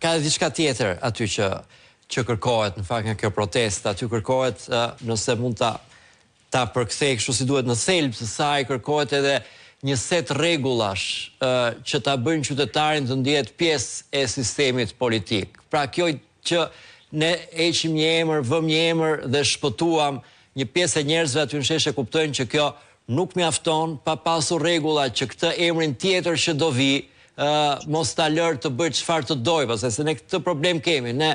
ka diçka tjetër aty që kërkohet, në fakt nga kjo protestë, aty kërkohet nëse mund ta përkthej kështu si duhet në thelb të saj, kërkohet edhe një set rregullash që ta bëjnë qytetarin të ndihet pjesë e sistemit politik. Pra kjo që ne heqim një emër, vëm një emër dhe shpëtuam një pjesë e njerëzve aty në sheshe kuptojnë që kjo nuk mjafton pa pasur rregulla që këtë emrin tjetër që do vi mos ta lërë të bëjë çfarë të dojë, pastaj se ne këtë problem kemi. Ne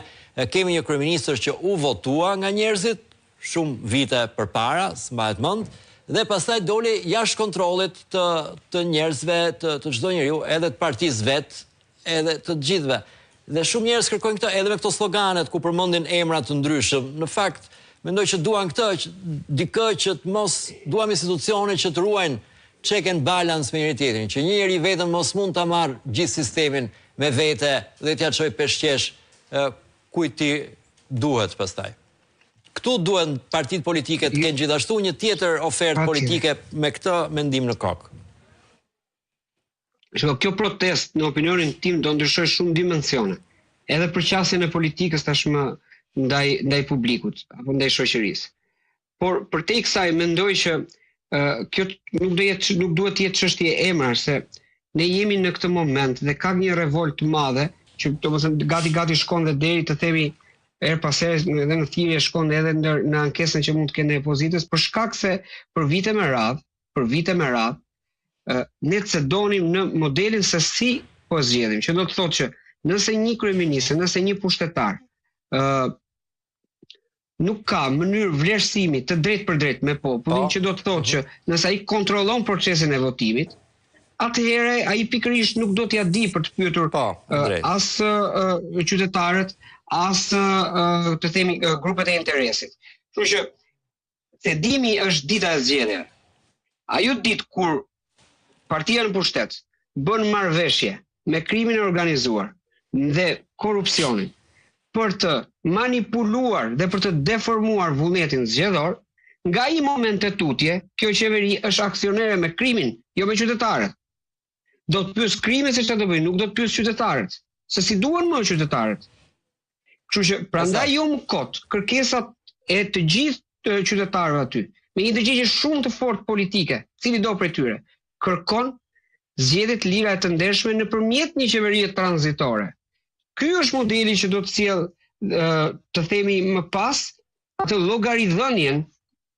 kemi një kryeministër që u votua nga njerëzit shumë vite përpara, s'mbahet mend, dhe pastaj doli jashtë kontrollit të njerëzve, të çdo njeriu, edhe të partisë vet, edhe të gjithëve. Dhe shumë njerëz kërkojnë këtë edhe me këto sloganet ku përmendin emra të ndryshëm. Në fakt, mendoj që duan këtë, dikë që të mos duam institucione që të ruajnë check and balance me njëri tjetrin, që një njeri vetëm mos mund ta marrë gjithë sistemin me vete dhe t'ia çojë peshqesh kujt ti duhet pastaj. Këtu duhen partitë politike të kenë gjithashtu një tjetër ofertë politike me këtë mendim në kokë. Kjo protestë, në opinionin tim, do ndryshojë shumë dimensione. Edhe përqasjen e politikës tashmë ndaj publikut apo ndaj shoqërisë. Por përtej kësaj mendoj që kjo nuk duhet të jetë çështje emrash, se ne jemi në këtë moment dhe ka një revolt të madhe që domethënë gati shkon dhe deri të themi her pas here edhe në thirrje shkon edhe në ankesën që mund të kenë opozitës, për shkak se për vite me radhë ne cedonim në modelin se si po zgjedhim, që do të thotë që nëse një kryeminist, nëse një pushtetar nuk ka mënyrë vlerësimi të drejtë për drejtë me popullin, që do të thotë që nëse ai kontrollon procesin e votimit, atëherë ai pikërisht nuk do t'ia di për të pyetur as qytetarët, as të themi grupet e interesit. Kështu që cedimi është dita e zgjedhjeve. Ajo ditë kur partia në pushtet bën marrëveshje me krimin e organizuar dhe korrupsionin për të manipuluar dhe për të deformuar vullnetin zgjedhor, nga ai moment e tutje, kjo qeveri është aksionere me krimin, jo me qytetarët. Do të pyes krimin se çfarë do bëjnë, nuk do të pyes qytetarët, se si duan më qytetarët. Kështu që prandaj jo më kot kërkesat e të gjithë qytetarëve aty, me një përgjigje shumë të fortë politike, cili do prej tyre, kërkon zgjedhje të lira e të ndershme nëpërmjet një qeverie tranzitore. Ky është modeli që do të sjell të themi më pas atë llogaridhënien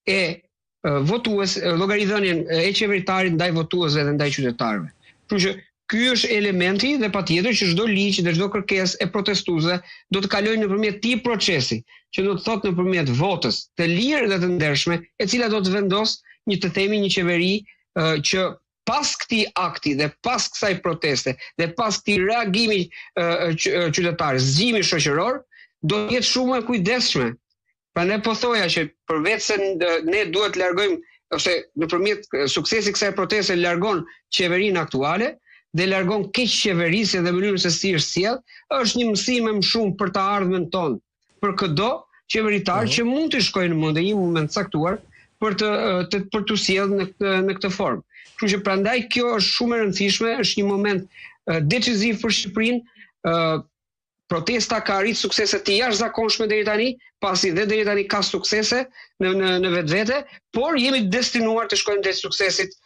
e llogaridhënien e qeveritarit ndaj votuesve dhe ndaj qytetarëve. Kështu që ky është elementi dhe patjetër që çdo ligj dhe çdo kërkesë e protestuesve do të kalojë nëpërmjet këtij procesi, që do të thotë nëpërmjet votës të lirë dhe të ndershme, e cila do të vendos të themi një qeveri që pas këtij akti dhe pas kësaj proteste dhe pas këtij reagimi qytetar, zgjimi shoqëror, do të jetë shumë e kujdesshme. Prandaj po thoja që përveç se ne duhet të largojmë ose nëpërmjet suksesit kësaj proteste largon qeverinë aktuale dhe largon keq qeverisjen dhe mënyrën se si është sjell, është një mësim më shumë për të ardhmen tonë, për çdo qeveritar që mund të shkojë në një moment caktuar për të sjellë në këtë formë. Kështu që prandaj kjo është shumë e rëndësishme, është një moment deciziv për Shqipërinë. Protesta ka arritur suksese të jashtëzakonshme deri tani, pasi dhe deri tani ka suksese në vetvete, por jemi destinuar të shkojmë drejt suksesit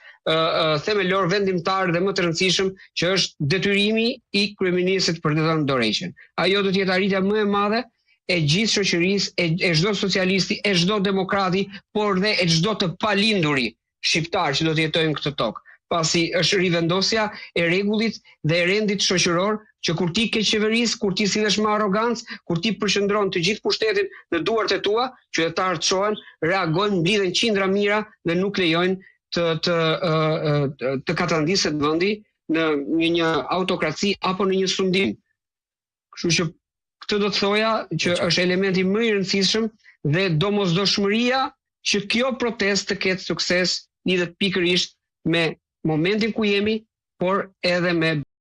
themelor vendimtar dhe më të rëndësishëm, që është detyrimi i kryeministit për të dhënë dorëheqjen. Ajo do të jetë arritja më e madhe e gjithë shoqërisë, e çdo socialisti, e çdo demokrati, por dhe e çdo të palinduri shqiptar që do të jetojnë këtë tokë, pasi është rivendosja e rregullit dhe e rendit shoqëror, që kur ti ke qeverisë, kur ti sillesh me arrogancë, kur ti përqendron të gjithë pushtetin në duart e tua, qytetarët shohen, reagojnë, mblidhen qindra mira dhe nuk lejojnë të katandiset vendi në një autokraci apo në një sundim. Kështu që këtë do të thoja që është elementi më i rëndësishëm dhe domosdoshmëria që kjo protestë të ketë sukses lidhet pikërisht me momentin ku jemi, por edhe me